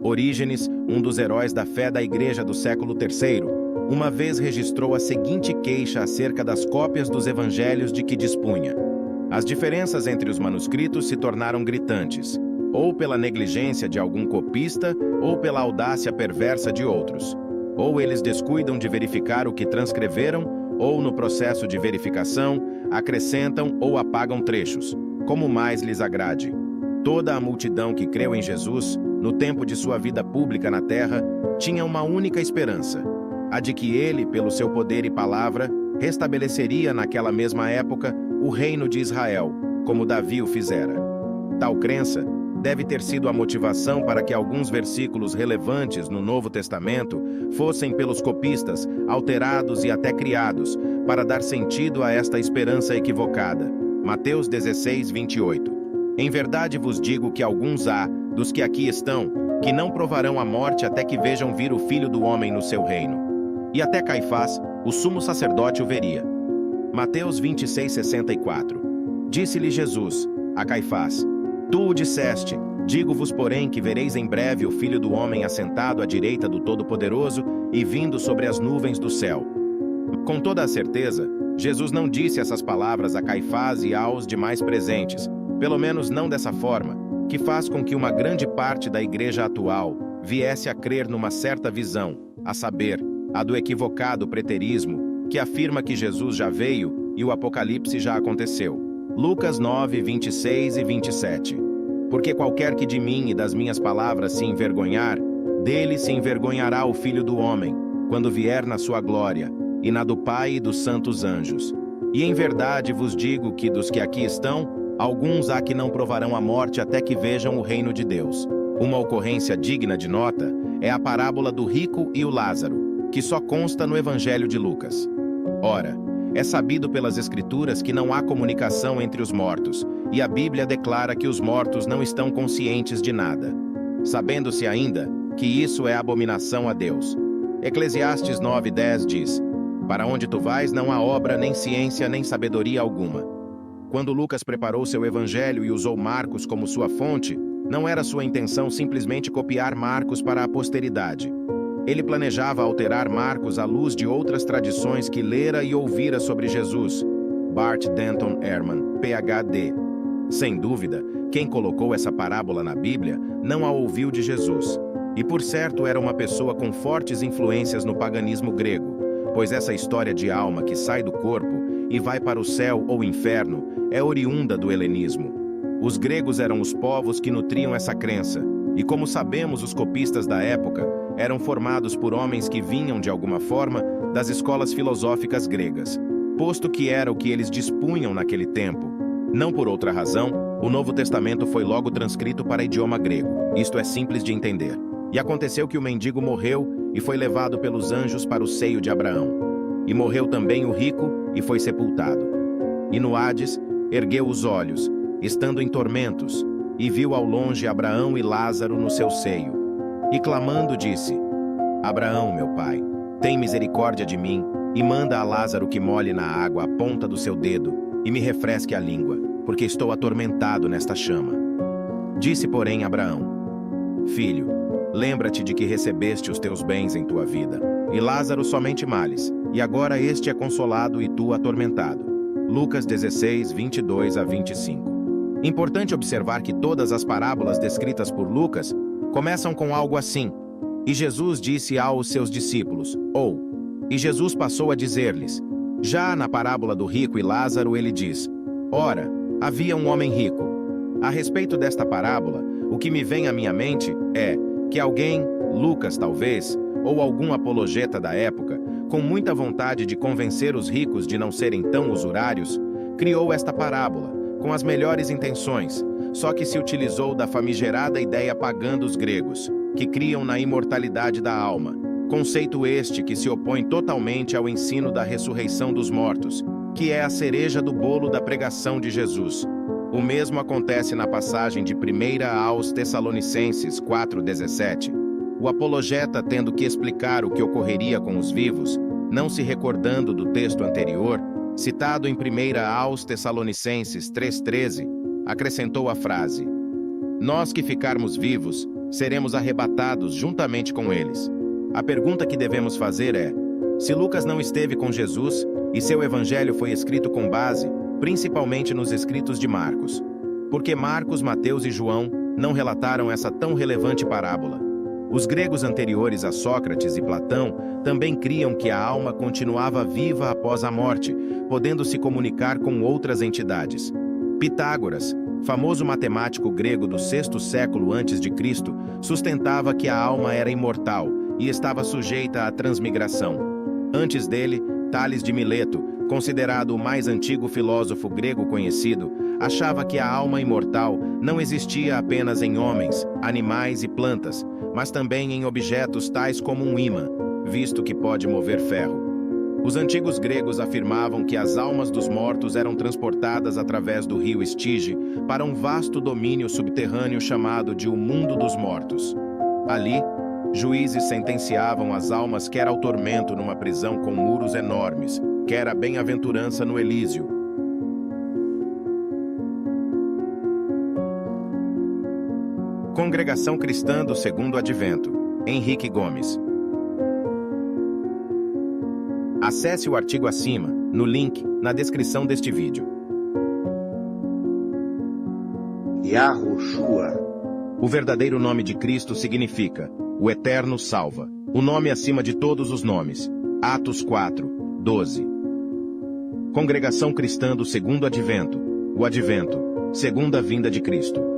Orígenes, um dos heróis da fé da Igreja do século III, uma vez registrou a seguinte queixa acerca das cópias dos evangelhos de que dispunha. As diferenças entre os manuscritos se tornaram gritantes, ou pela negligência de algum copista, ou pela audácia perversa de outros. Ou eles descuidam de verificar o que transcreveram, ou no processo de verificação, acrescentam ou apagam trechos, como mais lhes agrade. Toda a multidão que creu em Jesus, no tempo de sua vida pública na terra, tinha uma única esperança, a de que ele, pelo seu poder e palavra, restabeleceria naquela mesma época o reino de Israel, como Davi o fizera. Tal crença deve ter sido a motivação para que alguns versículos relevantes no Novo Testamento fossem pelos copistas alterados e até criados para dar sentido a esta esperança equivocada. Mateus 16, 28. Em verdade vos digo que alguns há, dos que aqui estão, que não provarão a morte até que vejam vir o Filho do Homem no seu reino. E até Caifás, o sumo sacerdote, o veria. Mateus 26, 64. Disse-lhe Jesus a Caifás: Tu o disseste, digo-vos, porém, que vereis em breve o Filho do Homem assentado à direita do Todo-Poderoso e vindo sobre as nuvens do céu. Com toda a certeza, Jesus não disse essas palavras a Caifás e aos demais presentes, pelo menos não dessa forma, que faz com que uma grande parte da igreja atual viesse a crer numa certa visão, a saber, a do equivocado preterismo, que afirma que Jesus já veio e o Apocalipse já aconteceu. Lucas 9, 26 e 27. Porque qualquer que de mim e das minhas palavras se envergonhar, dele se envergonhará o Filho do Homem, quando vier na sua glória, e na do Pai e dos santos anjos. E em verdade vos digo que dos que aqui estão, alguns há que não provarão a morte até que vejam o reino de Deus. Uma ocorrência digna de nota é a parábola do rico e o Lázaro, que só consta no Evangelho de Lucas. Ora, é sabido pelas Escrituras que não há comunicação entre os mortos, e a Bíblia declara que os mortos não estão conscientes de nada, sabendo-se ainda que isso é abominação a Deus. Eclesiastes 9:10 diz: Para onde tu vais não há obra, nem ciência, nem sabedoria alguma. Quando Lucas preparou seu evangelho e usou Marcos como sua fonte, não era sua intenção simplesmente copiar Marcos para a posteridade. Ele planejava alterar Marcos à luz de outras tradições que lera e ouvira sobre Jesus. Bart Denton Ehrman, Ph.D. Sem dúvida, quem colocou essa parábola na Bíblia não a ouviu de Jesus. E por certo era uma pessoa com fortes influências no paganismo grego, pois essa história de alma que sai do corpo e vai para o céu ou inferno é oriunda do helenismo. Os gregos eram os povos que nutriam essa crença, e como sabemos, os copistas da época eram formados por homens que vinham, de alguma forma, das escolas filosóficas gregas, posto que era o que eles dispunham naquele tempo. Não por outra razão, o Novo Testamento foi logo transcrito para idioma grego. Isto é simples de entender. E aconteceu que o mendigo morreu e foi levado pelos anjos para o seio de Abraão. E morreu também o rico e foi sepultado. E no Hades, ergueu os olhos, estando em tormentos, e viu ao longe Abraão e Lázaro no seu seio. E clamando disse: Abraão, meu pai, tem misericórdia de mim, e manda a Lázaro que molhe na água a ponta do seu dedo, e me refresque a língua, porque estou atormentado nesta chama. Disse, porém, Abraão: Filho, lembra-te de que recebeste os teus bens em tua vida, e Lázaro somente males, e agora este é consolado e tu atormentado. Lucas 16, 22 a 25. Importante observar que todas as parábolas descritas por Lucas começam com algo assim: E Jesus disse aos seus discípulos, ou, e Jesus passou a dizer-lhes. Já na parábola do rico e Lázaro ele diz: Ora, havia um homem rico. A respeito desta parábola, o que me vem à minha mente é que alguém, Lucas talvez, ou algum apologeta da época, com muita vontade de convencer os ricos de não serem tão usurários, criou esta parábola, com as melhores intenções, só que se utilizou da famigerada ideia pagã dos gregos, que criam na imortalidade da alma, conceito este que se opõe totalmente ao ensino da ressurreição dos mortos, que é a cereja do bolo da pregação de Jesus. O mesmo acontece na passagem de 1 aos Tessalonicenses 4:17. O apologeta, tendo que explicar o que ocorreria com os vivos, não se recordando do texto anterior, citado em 1 aos Tessalonicenses 3:13, acrescentou a frase: Nós que ficarmos vivos, seremos arrebatados juntamente com eles. A pergunta que devemos fazer é: se Lucas não esteve com Jesus e seu evangelho foi escrito com base, principalmente nos escritos de Marcos, por que Marcos, Mateus e João não relataram essa tão relevante parábola? Os gregos anteriores a Sócrates e Platão também criam que a alma continuava viva após a morte, podendo se comunicar com outras entidades. Pitágoras, famoso matemático grego do sexto século a.C., sustentava que a alma era imortal e estava sujeita à transmigração. Antes dele, Tales de Mileto, considerado o mais antigo filósofo grego conhecido, achava que a alma imortal não existia apenas em homens, animais e plantas, mas também em objetos tais como um ímã, visto que pode mover ferro. Os antigos gregos afirmavam que as almas dos mortos eram transportadas através do rio Estige para um vasto domínio subterrâneo chamado de o mundo dos mortos. Ali, juízes sentenciavam as almas quer ao tormento numa prisão com muros enormes, quer à bem-aventurança no Elísio. Congregação Cristã do Segundo Advento, Henrique Gomes. Acesse o artigo acima, no link, na descrição deste vídeo. Yahushua. O verdadeiro nome de Cristo significa o Eterno salva, o nome acima de todos os nomes. Atos 4, 12. Congregação Cristã do Segundo Advento, o Advento, segunda vinda de Cristo.